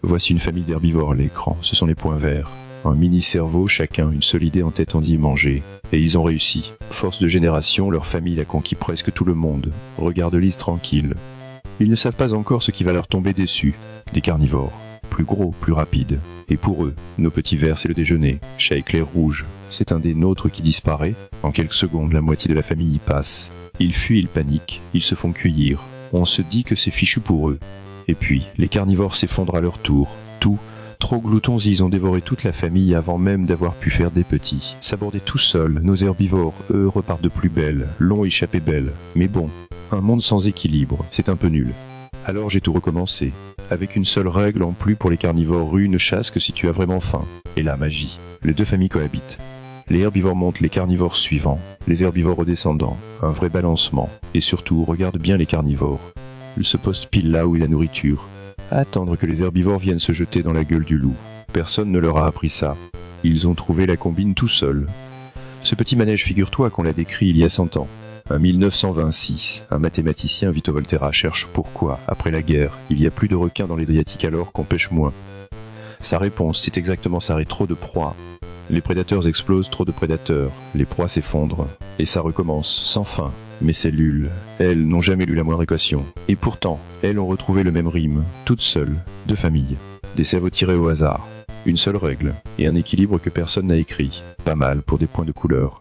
Voici une famille d'herbivores à l'écran, ce sont les points verts. Un mini-cerveau, chacun une seule idée en tête, on dit manger. Et ils ont réussi. Force de génération, leur famille a conquis presque tout le monde. Regarde-les tranquilles. Ils ne savent pas encore ce qui va leur tomber dessus. Des carnivores. Plus gros, plus rapides. Et pour eux, nos petits vers, c'est le déjeuner. Chat éclair rouge. C'est un des nôtres qui disparaît. En quelques secondes, la moitié de la famille y passe. Ils fuient, ils paniquent, ils se font cueillir. On se dit que c'est fichu pour eux. Et puis, les carnivores s'effondrent à leur tour. Tout. Trop gloutons, ils ont dévoré toute la famille avant même d'avoir pu faire des petits. S'aborder tout seuls, nos herbivores, eux, repartent de plus belle, l'ont échappé belle. Mais bon, un monde sans équilibre, c'est un peu nul. Alors j'ai tout recommencé, avec une seule règle en plus pour les carnivores, une chasse que si tu as vraiment faim. Et la magie, les deux familles cohabitent. Les herbivores montent, les carnivores suivants, les herbivores redescendants, un vrai balancement. Et surtout, regarde bien les carnivores. Ils se postent pile là où est la nourriture. À attendre que les herbivores viennent se jeter dans la gueule du loup. Personne ne leur a appris ça. Ils ont trouvé la combine tout seuls. Ce petit manège, figure-toi qu'on l'a décrit il y a 100 ans. En 1926, un mathématicien, Vito Volterra, cherche pourquoi, après la guerre, il y a plus de requins dans l'Adriatique alors qu'on pêche moins. Sa réponse, c'est exactement ça, et trop de proies. Les prédateurs explosent, trop de prédateurs, les proies s'effondrent, et ça recommence, sans fin. Mes cellules, elles, n'ont jamais lu la moindre équation. Et pourtant, elles ont retrouvé le même rime, toutes seules, deux familles, des cerveaux tirés au hasard, une seule règle, et un équilibre que personne n'a écrit. Pas mal pour des points de couleur.